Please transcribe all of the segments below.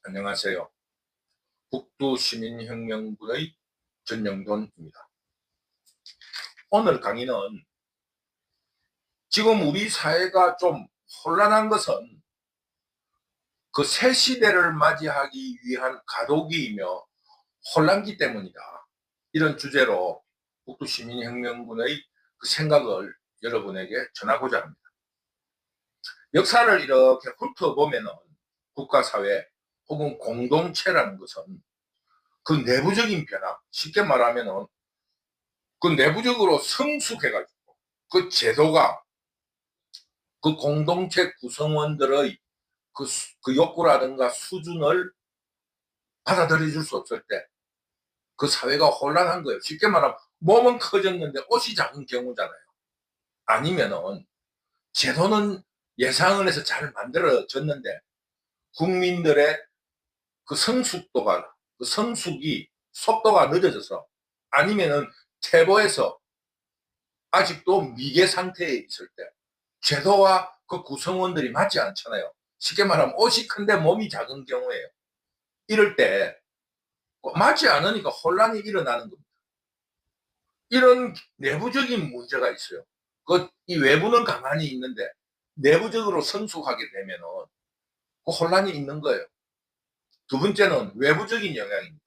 안녕하세요. 북두시민혁명군의 전영돈입니다. 오늘 강의는 지금 우리 사회가 좀 혼란한 것은 그 새 시대를 맞이하기 위한 가독이며 혼란기 때문이다. 이런 주제로 북두시민혁명군의 그 생각을 여러분에게 전하고자 합니다. 역사를 이렇게 훑어보면 국가사회 혹은 공동체라는 것은 그 내부적인 변화, 쉽게 말하면 그 내부적으로 성숙해가지고 그 제도가 그 공동체 구성원들의 그 욕구라든가 수준을 받아들여 줄 수 없을 때 그 사회가 혼란한 거예요. 쉽게 말하면 몸은 커졌는데 옷이 작은 경우잖아요. 아니면은 제도는 예상을 해서 잘 만들어졌는데 국민들의 그 성숙도가, 그 성숙이 속도가 늦어져서, 아니면은 태보에서 아직도 미개 상태에 있을 때 제도와 그 구성원들이 맞지 않잖아요. 쉽게 말하면 옷이 큰데 몸이 작은 경우에요. 이럴 때 맞지 않으니까 혼란이 일어나는 겁니다. 이런 내부적인 문제가 있어요. 이 외부는 가만히 있는데 내부적으로 성숙하게 되면은 그 혼란이 있는 거예요. 두 번째는 외부적인 영향입니다.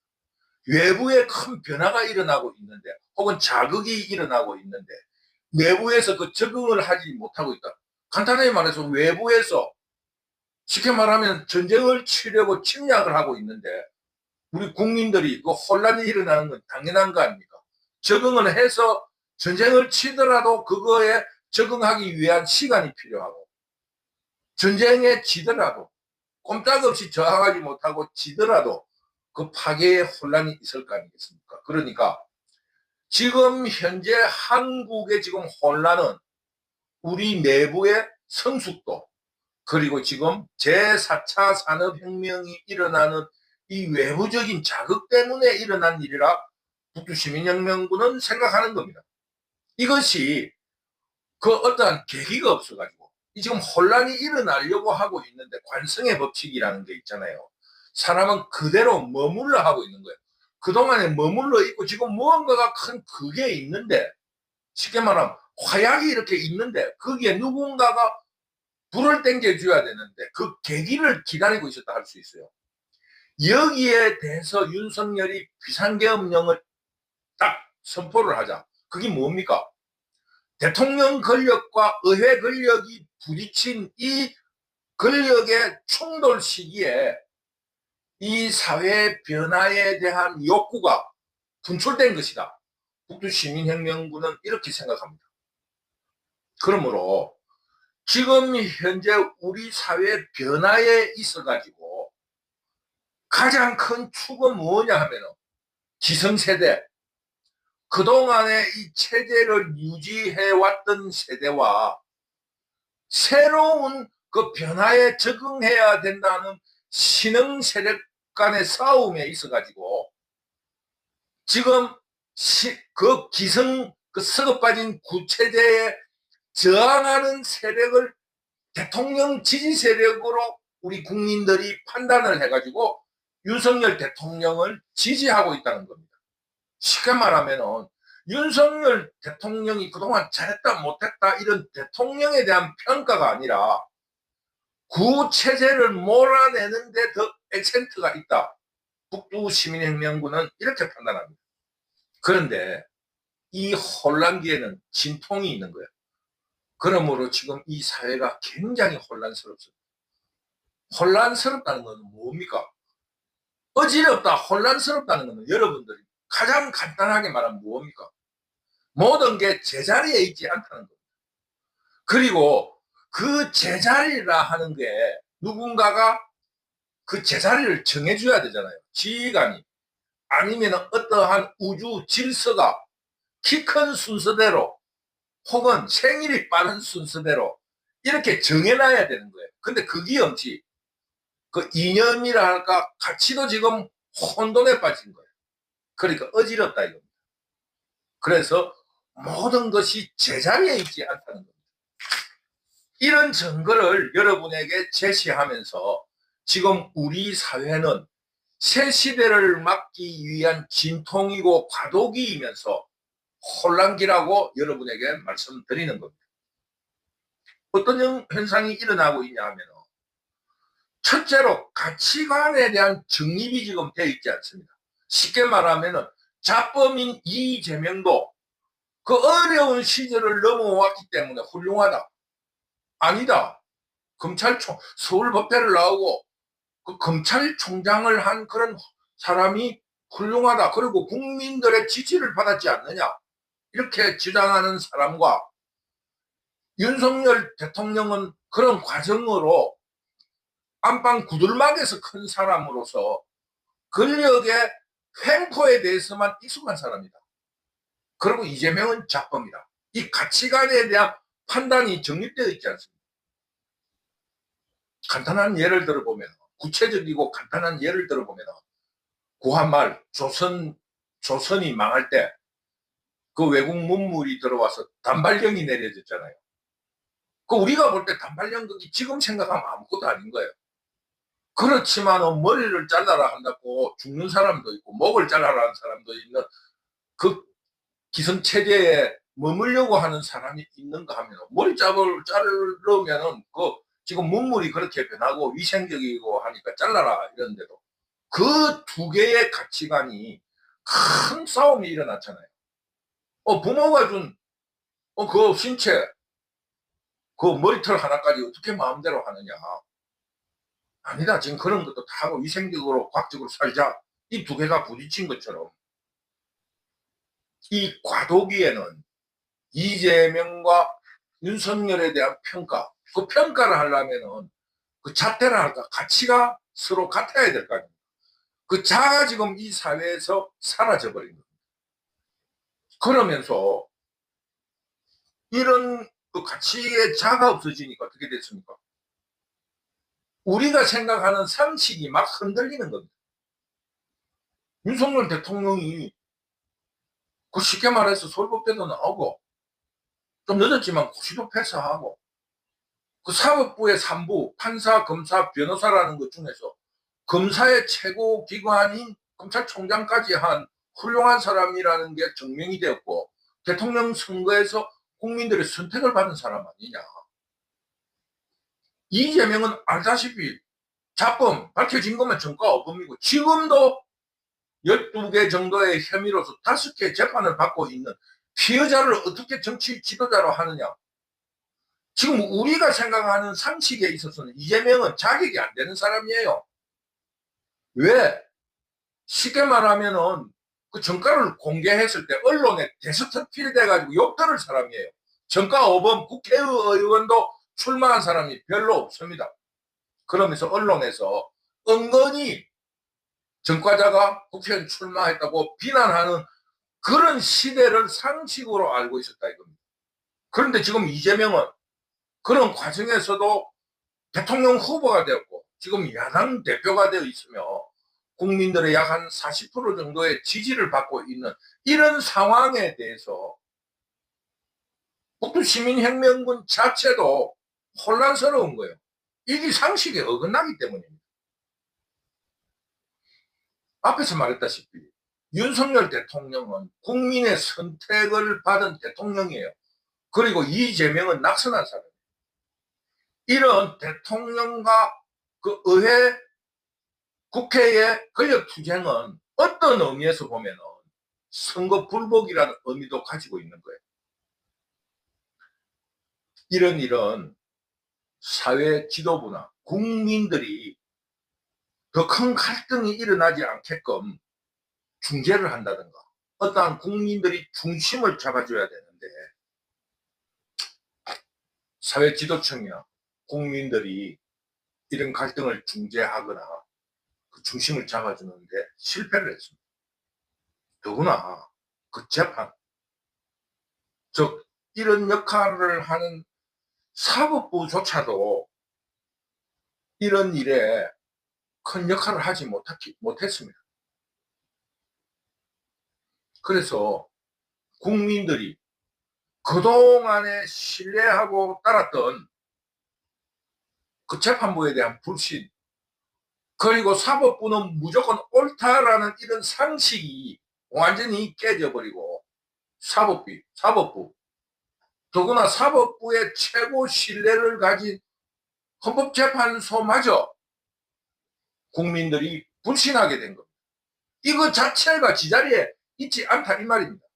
외부에 큰 변화가 일어나고 있는데, 혹은 자극이 일어나고 있는데 내부에서 그 적응을 하지 못하고 있다. 간단하게 말해서 외부에서, 쉽게 말하면 전쟁을 치려고 침략을 하고 있는데 우리 국민들이 그 혼란이 일어나는 건 당연한 거 아닙니까? 적응을 해서 전쟁을 치더라도 그거에 적응하기 위한 시간이 필요하고, 전쟁에 지더라도 꼼짝없이 저항하지 못하고 지더라도 그 파괴의 혼란이 있을 거 아니겠습니까? 그러니까 지금 현재 한국의 지금 혼란은 우리 내부의 성숙도, 그리고 지금 제4차 산업혁명이 일어나는 이 외부적인 자극 때문에 일어난 일이라 북두시민혁명군은 생각하는 겁니다. 이것이 그 어떠한 계기가 없어가지고 지금 혼란이 일어나려고 하고 있는데, 관성의 법칙이라는 게 있잖아요. 사람은 그대로 머물러 하고 있는 거예요. 그동안에 머물러 있고 지금 무언가가 큰 그게 있는데, 쉽게 말하면 화약이 이렇게 있는데 거기에 누군가가 불을 땡겨줘야 되는데 그 계기를 기다리고 있었다 할 수 있어요. 여기에 대해서 윤석열이 비상계엄령을 딱 선포를 하자. 그게 뭡니까? 대통령 권력과 의회 권력이 부딪힌 이 권력의 충돌 시기에 이 사회 변화에 대한 욕구가 분출된 것이다. 북두시민혁명군은 이렇게 생각합니다. 그러므로 지금 현재 우리 사회 변화에 있어가지고 가장 큰 축은 뭐냐 하면 기성세대, 그동안의 이 체제를 유지해왔던 세대와 새로운 그 변화에 적응해야 된다는 신흥세대 간의 싸움에 있어가지고 지금 그 기성, 그 썩어 빠진 구체제에 저항하는 세력을 대통령 지지 세력으로 우리 국민들이 판단을 해가지고 윤석열 대통령을 지지하고 있다는 겁니다. 쉽게 말하면 윤석열 대통령이 그동안 잘했다 못했다 이런 대통령에 대한 평가가 아니라 구체제를 몰아내는 데 더 액센트가 있다. 북두시민혁명군은 이렇게 판단합니다. 그런데 이 혼란기에는 진통이 있는 거예요. 그러므로 지금 이 사회가 굉장히 혼란스럽습니다. 혼란스럽다는 것은 뭡니까? 어지럽다, 혼란스럽다는 것은 여러분들이 가장 간단하게 말하면 뭡니까? 모든 게 제자리에 있지 않다는 겁니다. 그리고 그 제자리라 하는 게 누군가가 그 제자리를 정해줘야 되잖아요. 지휘관이, 아니면 어떠한 우주 질서가 키 큰 순서대로 혹은 생일이 빠른 순서대로 이렇게 정해놔야 되는 거예요. 근데 그게 없이 그 이념이라 할까 가치도 지금 혼돈에 빠진 거예요. 그러니까 어지럽다 이겁니다. 그래서 모든 것이 제자리에 있지 않다는 겁니다. 이런 증거를 여러분에게 제시하면서 지금 우리 사회는 새 시대를 막기 위한 진통이고 과도기이면서 혼란기라고 여러분에게 말씀드리는 겁니다. 어떤 현상이 일어나고 있냐 하면, 첫째로 가치관에 대한 정립이 지금 되어 있지 않습니다. 쉽게 말하면 자범인 이재명도 그 어려운 시절을 넘어왔기 때문에 훌륭하다. 아니다. 서울법대를 나오고 그 검찰총장을 한 그런 사람이 훌륭하다. 그리고 국민들의 지지를 받았지 않느냐. 이렇게 주장하는 사람과 윤석열 대통령은 그런 과정으로 안방 구들막에서 큰 사람으로서 권력의 횡포에 대해서만 익숙한 사람이다. 그리고 이재명은 작범이다. 이 가치관에 대한 판단이 정립되어 있지 않습니다. 간단한 예를 들어보면, 구체적이고 간단한 예를 들어보면, 구한말 조선이 망할 때 그 외국 문물이 들어와서 단발령이 내려졌잖아요. 그 우리가 볼 때 단발령극이 지금 생각하면 아무것도 아닌 거예요. 그렇지만 머리를 잘라라 한다고 죽는 사람도 있고 목을 잘라라 하는 사람도 있는 그 기성체제에 머물려고 하는 사람이 있는가 하면, 머리 자르려면은 그 지금 문물이 그렇게 변하고 위생적이고 하니까 잘라라 이러는데도 그 두 개의 가치관이 큰 싸움이 일어났잖아요. 부모가 준 그 신체 그 머리털 하나까지 어떻게 마음대로 하느냐. 아니다. 지금 그런 것도 다 하고 위생적으로 과학적으로 살자. 이 두 개가 부딪힌 것처럼 이 과도기에는 이재명과 윤석열에 대한 평가, 그 평가를 하려면은 그 잣대라 할까, 가치가 서로 같아야 될 거 아닙니까? 그 자가 지금 이 사회에서 사라져 버린 겁니다. 그러면서 이런 그 가치의 자가 없어지니까 어떻게 됐습니까? 우리가 생각하는 상식이 막 흔들리는 겁니다. 윤석열 대통령이 그 쉽게 말해서 서울법대도 나오고 좀 늦었지만 고시도 패스하고 그 사법부의 3부 판사, 검사, 변호사라는 것 중에서 검사의 최고 기관인 검찰총장까지 한 훌륭한 사람이라는 게 증명이 되었고, 대통령 선거에서 국민들의 선택을 받은 사람 아니냐. 이재명은 알다시피 자범 밝혀진 것만 전과오범이고 지금도 12개 정도의 혐의로서 5개 재판을 받고 있는 피해자를 어떻게 정치 지도자로 하느냐. 지금 우리가 생각하는 상식에 있어서는 이재명은 자격이 안 되는 사람이에요. 왜? 쉽게 말하면은 그 정가를 공개했을 때 언론에 데스트필 돼가지고 욕들을 사람이에요. 정가 5번 국회의원도 출마한 사람이 별로 없습니다. 그러면서 언론에서 은근히 정과자가 국회의원 출마했다고 비난하는 그런 시대를 상식으로 알고 있었다 이겁니다. 그런데 지금 이재명은 그런 과정에서도 대통령 후보가 되었고 지금 야당 대표가 되어 있으며 국민들의 약 한 40% 정도의 지지를 받고 있는 이런 상황에 대해서 북두 시민혁명군 자체도 혼란스러운 거예요. 이게 상식에 어긋나기 때문입니다. 앞에서 말했다시피 윤석열 대통령은 국민의 선택을 받은 대통령이에요. 그리고 이재명은 낙선한 사람이에요. 이런 대통령과 그 의회, 국회의 권력투쟁은 어떤 의미에서 보면 선거 불복이라는 의미도 가지고 있는 거예요. 이런 사회 지도부나 국민들이 더 큰 갈등이 일어나지 않게끔 중재를 한다든가 어떠한 국민들이 중심을 잡아줘야 되는데 사회 지도청이나 국민들이 이런 갈등을 중재하거나 그 중심을 잡아주는데 실패를 했습니다. 더구나 그 재판, 즉 이런 역할을 하는 사법부조차도 이런 일에 큰 역할을 하지 못했습니다. 그래서 국민들이 그동안에 신뢰하고 따랐던 그 재판부에 대한 불신, 그리고 사법부는 무조건 옳다라는 이런 상식이 완전히 깨져버리고 사법부 더구나 사법부의 최고 신뢰를 가진 헌법재판소마저 국민들이 불신하게 된 겁니다. 이거 자체가 지자리에 있지 않다 이 말입니다.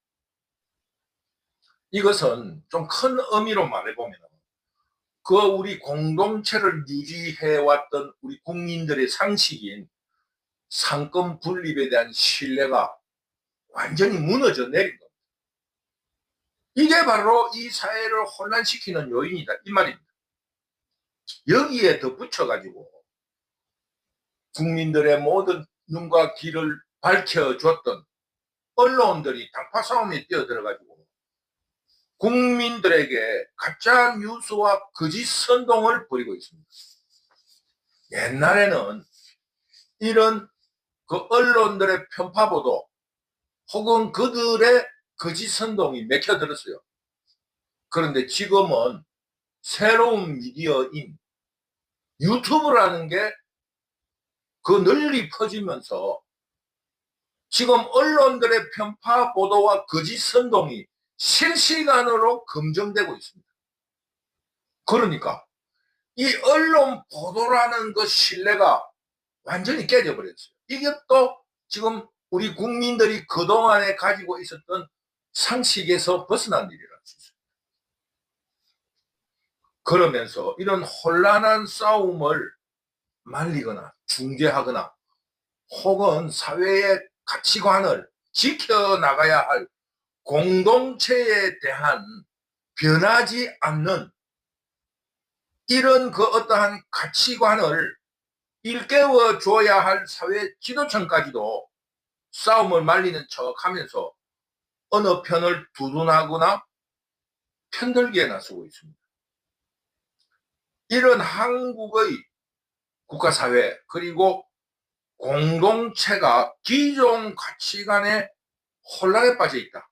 이것은 좀 큰 의미로 말해보면 그 우리 공동체를 유지해왔던 우리 국민들의 상식인 상권 분립에 대한 신뢰가 완전히 무너져 내린 겁니다. 이게 바로 이 사회를 혼란시키는 요인이다 이 말입니다. 여기에 덧붙여가지고 국민들의 모든 눈과 귀를 밝혀줬던 언론들이 당파 싸움에 뛰어들어가지고 국민들에게 가짜 뉴스와 거짓 선동을 벌이고 있습니다. 옛날에는 이런 그 언론들의 편파보도 혹은 그들의 거짓 선동이 맥혀들었어요. 그런데 지금은 새로운 미디어인 유튜브라는 게 그 널리 퍼지면서 지금 언론들의 편파 보도와 거짓 선동이 실시간으로 검증되고 있습니다. 그러니까 이 언론 보도라는 그 신뢰가 완전히 깨져버렸어요. 이게 또 지금 우리 국민들이 그동안에 가지고 있었던 상식에서 벗어난 일이라고 할 수 있습니다. 그러면서 이런 혼란한 싸움을 말리거나 중재하거나 혹은 사회의 가치관을 지켜나가야 할 공동체에 대한 변하지 않는 이런 그 어떠한 가치관을 일깨워 줘야 할 사회 지도층까지도 싸움을 말리는 척 하면서 어느 편을 두둔하거나 편들기에 나서고 있습니다. 이런 한국의 국가사회 그리고 공동체가 기존 가치관에 혼란에 빠져 있다.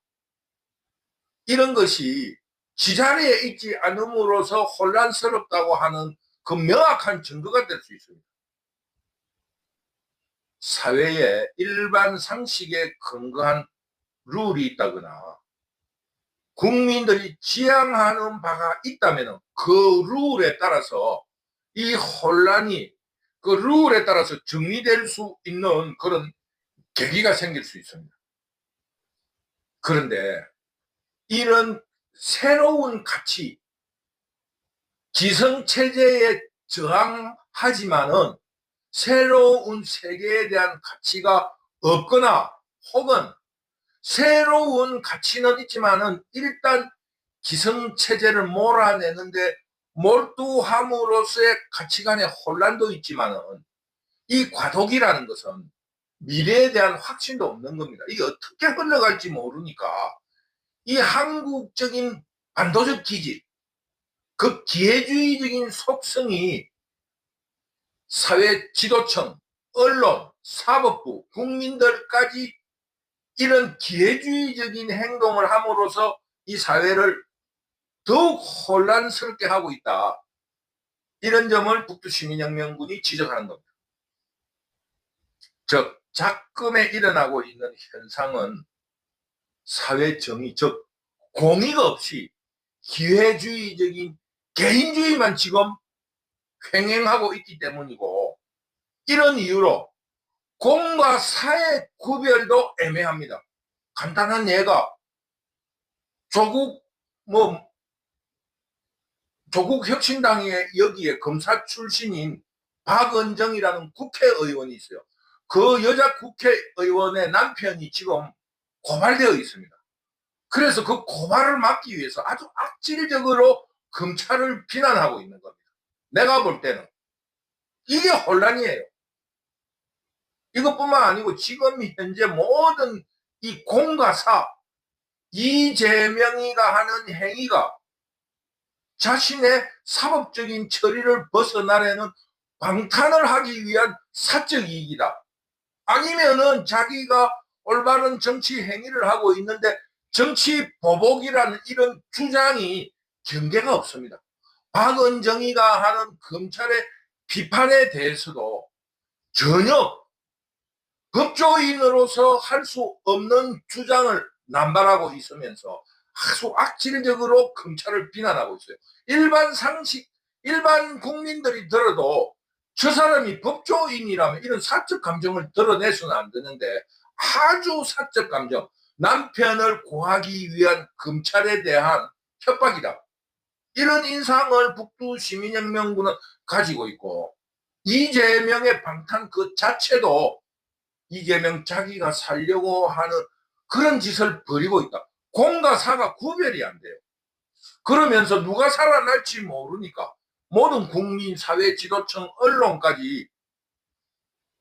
이런 것이 지자리에 있지 않음으로써 혼란스럽다고 하는 그 명확한 증거가 될 수 있습니다. 사회에 일반 상식에 근거한 룰이 있다거나 국민들이 지향하는 바가 있다면 그 룰에 따라서 이 혼란이 그 룰에 따라서 정리될 수 있는 그런 계기가 생길 수 있습니다. 그런데 이런 새로운 가치, 기성체제에 저항하지만은 새로운 세계에 대한 가치가 없거나 혹은 새로운 가치는 있지만은 일단 기성체제를 몰아내는데 몰두함으로써의 가치관의 혼란도 있지만은 이 과도기라는 것은 미래에 대한 확신도 없는 겁니다. 이게 어떻게 흘러갈지 모르니까 이 한국적인 반도적 기질, 그 기회주의적인 속성이 사회 지도층, 언론, 사법부, 국민들까지 이런 기회주의적인 행동을 함으로써 이 사회를 더욱 혼란스럽게 하고 있다. 이런 점을 북두시민혁명군이 지적하는 겁니다. 즉 작금에 일어나고 있는 현상은 사회 정의, 즉 공의가 없이 기회주의적인 개인주의만 지금 횡행하고 있기 때문이고 이런 이유로 공과 사의 구별도 애매합니다. 간단한 예가 조국 조국혁신당의 여기에 검사 출신인 박은정이라는 국회의원이 있어요. 그 여자 국회의원의 남편이 지금 고발되어 있습니다. 그래서 그 고발을 막기 위해서 아주 악질적으로 검찰을 비난하고 있는 겁니다. 내가 볼 때는 이게 혼란이에요. 이것뿐만 아니고 지금 현재 모든 이 공과 사, 이재명이가 하는 행위가 자신의 사법적인 처리를 벗어나려는 방탄을 하기 위한 사적 이익이다. 아니면은 자기가 올바른 정치 행위를 하고 있는데 정치 보복이라는 이런 주장이 경계가 없습니다. 박은정이가 하는 검찰의 비판에 대해서도 전혀 법조인으로서 할 수 없는 주장을 남발하고 있으면서 아주 악질적으로 검찰을 비난하고 있어요. 일반 상식, 일반 국민들이 들어도 저 사람이 법조인이라면 이런 사적 감정을 드러내서는 안 되는데 아주 사적 감정, 남편을 고하기 위한 검찰에 대한 협박이다. 이런 인상을 북두시민혁명군은 가지고 있고, 이재명의 방탄 그 자체도 이재명 자기가 살려고 하는 그런 짓을 벌이고 있다. 공과 사가 구별이 안 돼요. 그러면서 누가 살아날지 모르니까 모든 국민, 사회, 지도층, 언론까지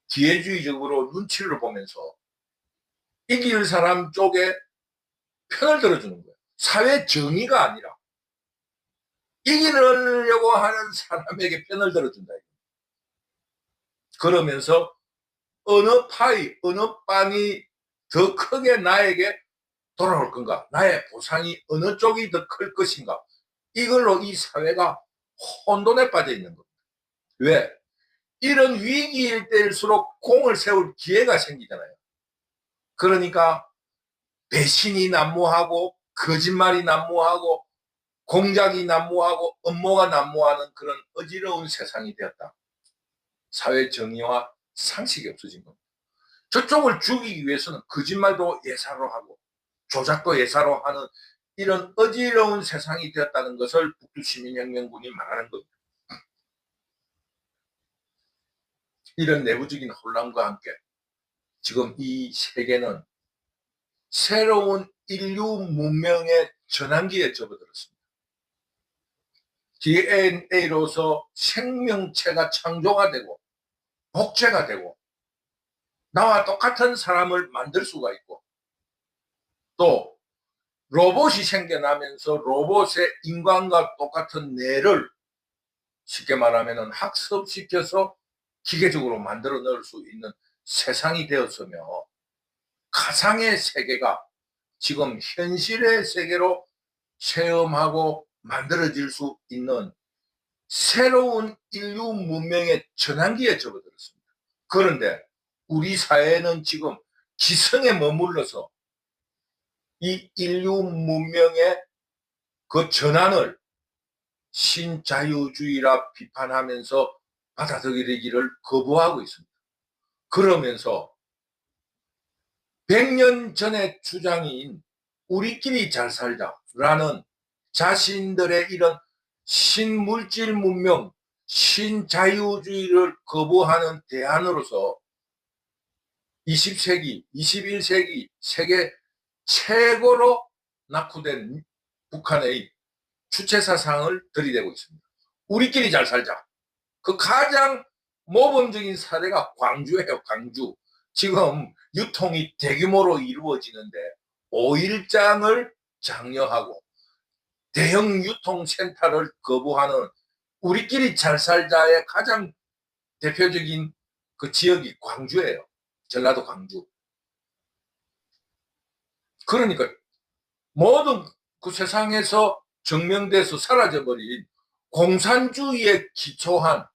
기회주의적으로 눈치를 보면서 이길 사람 쪽에 편을 들어주는 거예요. 사회 정의가 아니라 이기려고 하는 사람에게 편을 들어준다. 그러면서 어느 파이, 어느 빵이 더 크게 나에게 돌아올 건가? 나의 보상이 어느 쪽이 더 클 것인가? 이걸로 이 사회가 혼돈에 빠져 있는 겁니다. 왜? 이런 위기일 때일수록 공을 세울 기회가 생기잖아요. 그러니까 배신이 난무하고 거짓말이 난무하고 공작이 난무하고 음모가 난무하는 그런 어지러운 세상이 되었다. 사회 정의와 상식이 없어진 겁니다. 저쪽을 죽이기 위해서는 거짓말도 예사로 하고 조작도 예사로 하는 이런 어지러운 세상이 되었다는 것을 북두시민혁명군이 말하는 겁니다. 이런 내부적인 혼란과 함께 지금 이 세계는 새로운 인류 문명의 전환기에 접어들었습니다. DNA로서 생명체가 창조가 되고 복제가 되고 나와 똑같은 사람을 만들 수가 있고, 또 로봇이 생겨나면서 로봇의 인간과 똑같은 뇌를 쉽게 말하면 학습시켜서 기계적으로 만들어 넣을 수 있는 세상이 되었으며, 가상의 세계가 지금 현실의 세계로 체험하고 만들어질 수 있는 새로운 인류 문명의 전환기에 접어들었습니다. 그런데 우리 사회는 지금 기성에 머물러서 이 인류 문명의 그 전환을 신자유주의라 비판하면서 받아들이기를 거부하고 있습니다. 그러면서 100년 전의 주장인 우리끼리 잘 살자라는 자신들의 이런 신물질 문명, 신자유주의를 거부하는 대안으로서 20세기, 21세기 세계 최고로 낙후된 북한의 주체사상을 들이대고 있습니다. 우리끼리 잘 살자. 그 가장 모범적인 사례가 광주예요. 광주. 지금 유통이 대규모로 이루어지는데 5일장을 장려하고 대형 유통센터를 거부하는 우리끼리 잘 살자의 가장 대표적인 그 지역이 광주예요. 전라도 광주. 그러니까 모든 그 세상에서 증명돼서 사라져버린 공산주의에 기초한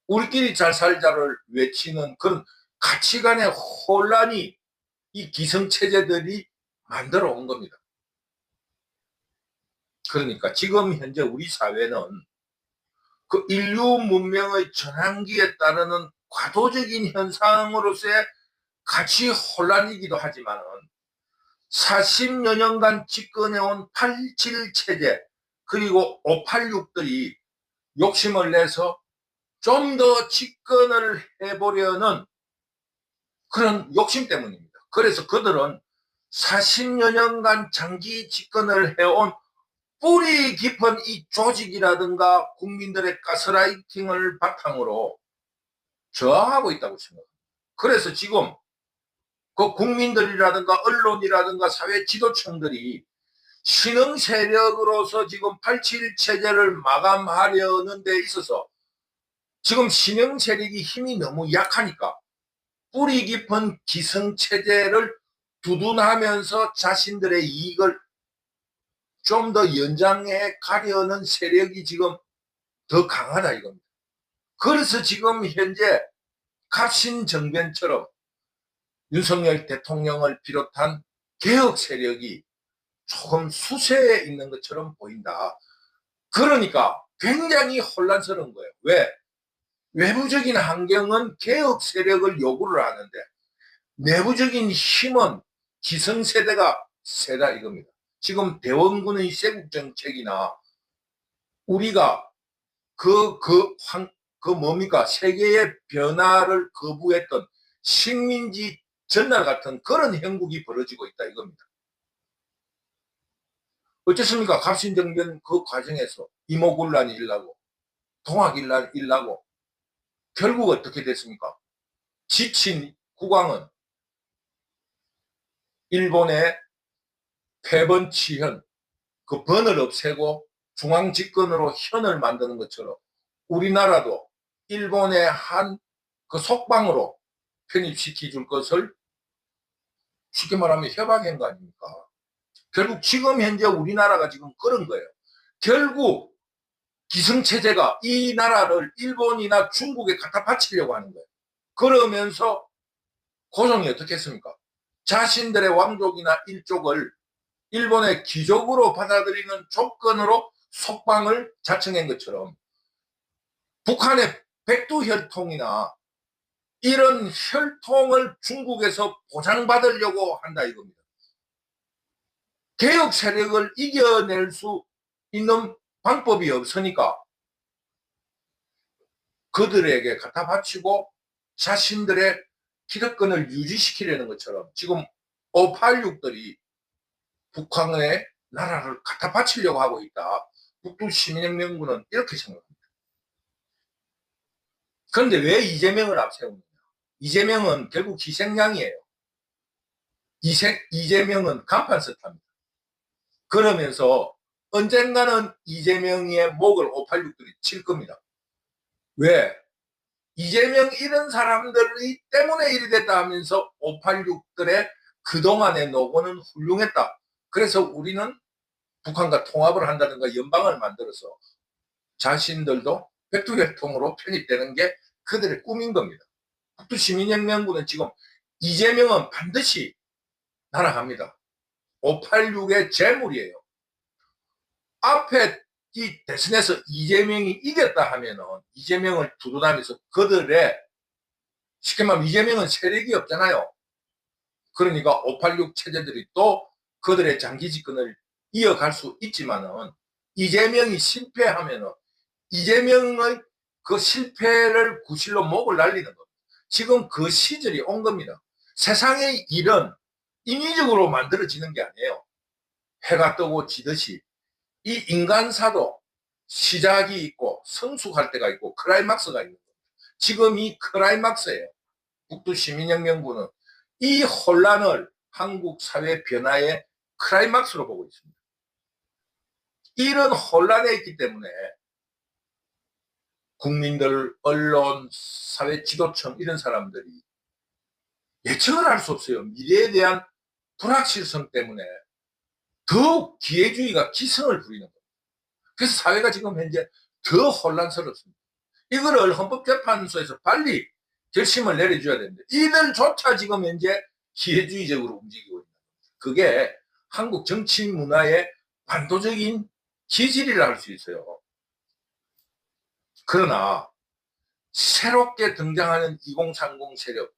우리끼리 잘 살자를 외치는 그런 가치관의 혼란이 이 기성체제들이 만들어 온 겁니다. 그러니까 지금 현재 우리 사회는 그 인류 문명의 전환기에 따르는 과도적인 현상으로서의 가치 혼란이기도 하지만 40여 년간 집권해온 87체제 그리고 586들이 욕심을 내서 좀 더 집권을 해보려는 그런 욕심 때문입니다. 그래서 그들은 40여 년간 장기 집권을 해온 뿌리 깊은 이 조직이라든가 국민들의 가스라이팅을 바탕으로 저항하고 있다고 생각합니다. 그래서 지금 그 국민들이라든가 언론이라든가 사회 지도층들이 신흥 세력으로서 지금 87 체제를 마감하려는 데 있어서 지금 신흥 세력이 힘이 너무 약하니까 뿌리 깊은 기성 체제를 두둔하면서 자신들의 이익을 좀 더 연장해 가려는 세력이 지금 더 강하다 이겁니다. 그래서 지금 현재 갑신정변처럼 윤석열 대통령을 비롯한 개혁 세력이 조금 수세에 있는 것처럼 보인다. 그러니까 굉장히 혼란스러운 거예요. 왜? 외부적인 환경은 개혁 세력을 요구를 하는데 내부적인 힘은 기성세대가 세다 이겁니다. 지금 대원군의 세국정책이나 우리가 뭡니까? 세계의 변화를 거부했던 식민지 전날 같은 그런 형국이 벌어지고 있다 이겁니다. 어쨌습니까? 갑신정변 그 과정에서 이모군란이 일나고 동학일란이 일나고 결국 어떻게 됐습니까? 지친 국왕은 일본의 패번치현 그 번을 없애고 중앙집권으로 현을 만드는 것처럼 우리나라도 일본의 한 그 속방으로 편입시켜 줄 것을 쉽게 말하면 협약한 거 아닙니까? 결국 지금 현재 우리나라가 지금 그런 거예요. 결국 기성체제가 이 나라를 일본이나 중국에 갖다 바치려고 하는 거예요. 그러면서 고종이 어떻게 했습니까? 자신들의 왕족이나 일족을 일본의 귀족으로 받아들이는 조건으로 속방을 자청한 것처럼 북한의 백두혈통이나 이런 혈통을 중국에서 보장받으려고 한다 이겁니다. 개혁 세력을 이겨낼 수 있는 방법이 없으니까 그들에게 갖다 바치고 자신들의 기득권을 유지시키려는 것처럼 지금 586들이 북한의 나라를 갖다 바치려고 하고 있다. 북두시민혁명군은 이렇게 생각합니다. 그런데 왜 이재명을 앞세우느냐? 이재명은 결국 희생양이에요. 이재명은 간판 스타입니다. 그러면서 언젠가는 이재명의 목을 586들이 칠 겁니다. 왜? 이재명 이런 사람들이 때문에 일이 됐다 하면서 586들의 그동안의 노고는 훌륭했다. 그래서 우리는 북한과 통합을 한다든가 연방을 만들어서 자신들도 백두혈통으로 편입되는 게 그들의 꿈인 겁니다. 북두시민혁명군은 지금 이재명은 반드시 날아갑니다. 586의 재물이에요. 앞에 이 대선에서 이재명이 이겼다 하면은 이재명을 두둔하면서 그들의 쉽게 말하면 이재명은 세력이 없잖아요. 그러니까 586 체제들이 또 그들의 장기 집권을 이어갈 수 있지만은 이재명이 실패하면은 이재명의 그 실패를 구실로 목을 날리는 겁니다. 지금 그 시절이 온 겁니다. 세상의 일은 인위적으로 만들어지는 게 아니에요. 해가 뜨고 지듯이 이 인간사도 시작이 있고 성숙할 때가 있고 클라이막스가 있는 겁니다. 지금 이 클라이막스예요. 북두시민혁명군은 이 혼란을 한국 사회 변화의 클라이막스로 보고 있습니다. 이런 혼란에 있기 때문에 국민들, 언론, 사회 지도층 이런 사람들이 예측을 할 수 없어요. 미래에 대한 불확실성 때문에 더욱 기회주의가 기승을 부리는 겁니다. 그래서 사회가 지금 현재 더 혼란스럽습니다. 이거를 헌법재판소에서 빨리 결심을 내려줘야 됩니다. 이들조차 지금 현재 기회주의적으로 움직이고 있는 겁니다. 그게 한국 정치 문화의 반도적인 기질이라 할 수 있어요. 그러나 새롭게 등장하는 2030 세력,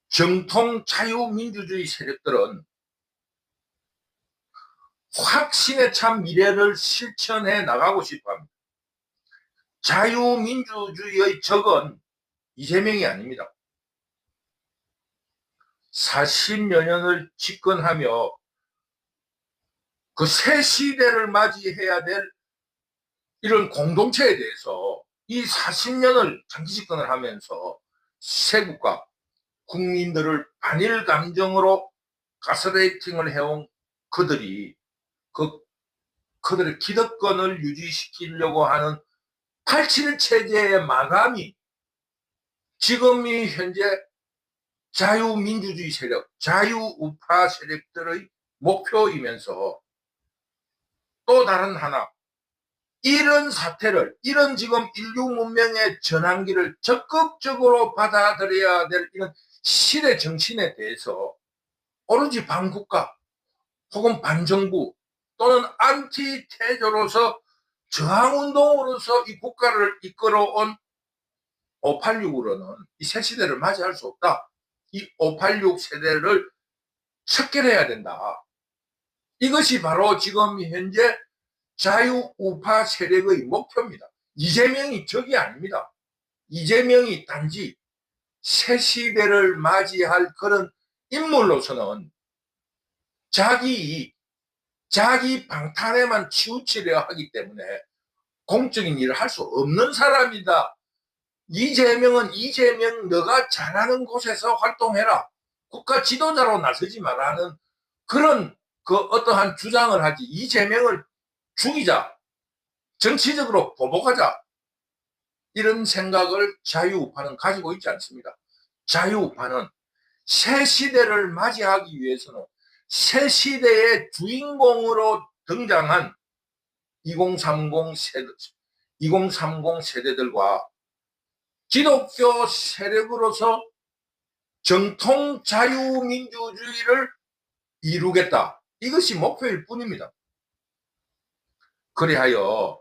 정통 자유민주주의 세력들은 확신에 찬 미래를 실천해 나가고 싶어 합니다. 자유민주주의의 적은 이재명이 아닙니다. 40여 년을 집권하며 그 새 시대를 맞이해야 될 이런 공동체에 대해서 이 40년을 장기 집권을 하면서 세국가 국민들을 반일 감정으로 가스레이팅을 해온 그들이 그들의 기득권을 유지시키려고 하는 87 체제의 마감이 지금이 현재 자유민주주의 세력, 자유우파 세력들의 목표이면서 또 다른 하나 이런 사태를, 이런 지금 인류 문명의 전환기를 적극적으로 받아들여야 될 이런 시대 정신에 대해서 오로지 반국가 혹은 반정부 또는 안티테저로서 저항운동으로서 이 국가를 이끌어온 586으로는 이 새 시대를 맞이할 수 없다. 이 586 세대를 척결해야 된다. 이것이 바로 지금 현재 자유우파 세력의 목표입니다. 이재명이 적이 아닙니다. 이재명이 단지 새 시대를 맞이할 그런 인물로서는 자기 방탄에만 치우치려 하기 때문에 공적인 일을 할 수 없는 사람이다. 이재명은 이재명 너가 잘하는 곳에서 활동해라. 국가 지도자로 나서지 말라는 그런 그 어떠한 주장을 하지. 이재명을 죽이자. 정치적으로 보복하자. 이런 생각을 자유우파는 가지고 있지 않습니다. 자유우파는 새 시대를 맞이하기 위해서는 새 시대의 주인공으로 등장한 2030 세대들과 기독교 세력으로서 정통 자유민주주의를 이루겠다. 이것이 목표일 뿐입니다. 그리하여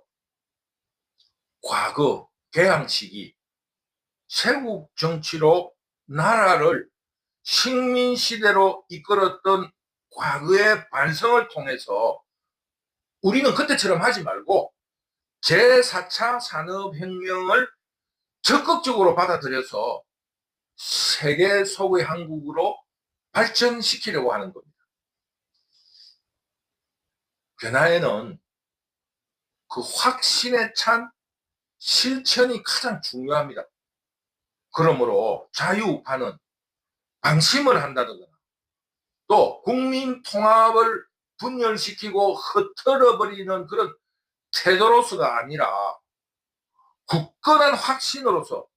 과거 개항 시기 세국 정치로 나라를 식민시대로 이끌었던 과거의 반성을 통해서 우리는 그때처럼 하지 말고 제4차 산업혁명을 적극적으로 받아들여서 세계 속의 한국으로 발전시키려고 하는 겁니다. 변화에는 그 확신에 찬 실천이 가장 중요합니다. 그러므로 자유우파는 방심을 한다거나 또 국민 통합을 분열시키고 흩어버리는 그런 태도로서가 아니라 굳건한 확신으로서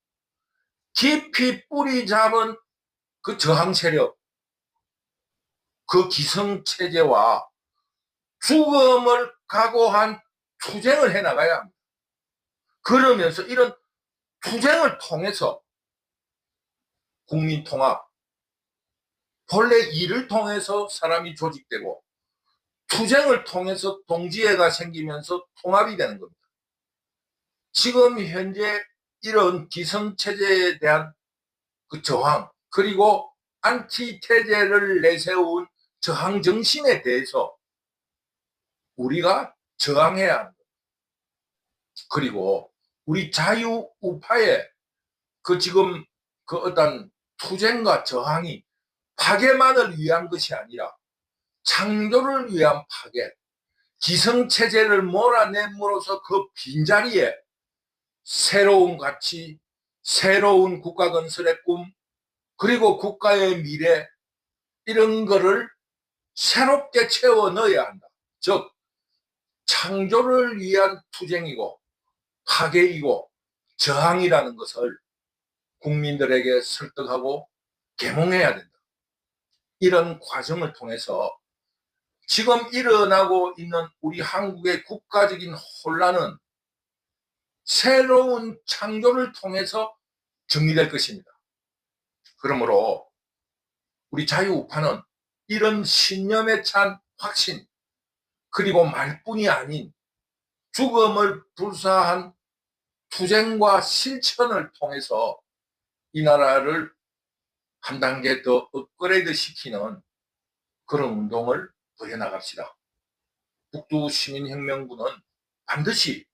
깊이 뿌리 잡은 그 저항 세력, 그 기성체제와 죽음을 각오한 투쟁을 해나가야 합니다. 그러면서 이런 투쟁을 통해서 국민통합, 본래 일을 통해서 사람이 조직되고 투쟁을 통해서 동지애가 생기면서 통합이 되는 겁니다. 지금 현재 이런 기성체제에 대한 그 저항, 그리고 안티체제를 내세운 저항 정신에 대해서 우리가 저항해야 합니다. 그리고 우리 자유우파의 그 지금 그 어떤 투쟁과 저항이 파괴만을 위한 것이 아니라 창조를 위한 파괴, 기성체제를 몰아냄으로써 그 빈자리에 새로운 가치, 새로운 국가 건설의 꿈, 그리고 국가의 미래, 이런 거를 새롭게 채워 넣어야 한다. 즉 창조를 위한 투쟁이고 파괴이고 저항이라는 것을 국민들에게 설득하고 계몽해야 된다. 이런 과정을 통해서 지금 일어나고 있는 우리 한국의 국가적인 혼란은 새로운 창조를 통해서 정리될 것입니다. 그러므로 우리 자유우파는 이런 신념에 찬 확신, 그리고 말뿐이 아닌 죽음을 불사한 투쟁과 실천을 통해서 이 나라를 한 단계 더 업그레이드 시키는 그런 운동을 더 해나갑시다. 북두시민혁명군은 반드시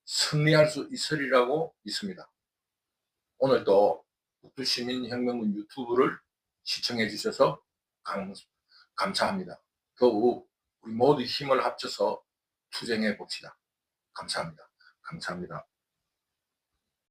승리할 수 있으리라고 믿습니다. 오늘도 북두시민혁명군 유튜브를 시청해 주셔서 감사합니다. 더욱 우리 모두 힘을 합쳐서 투쟁해 봅시다. 감사합니다. 감사합니다.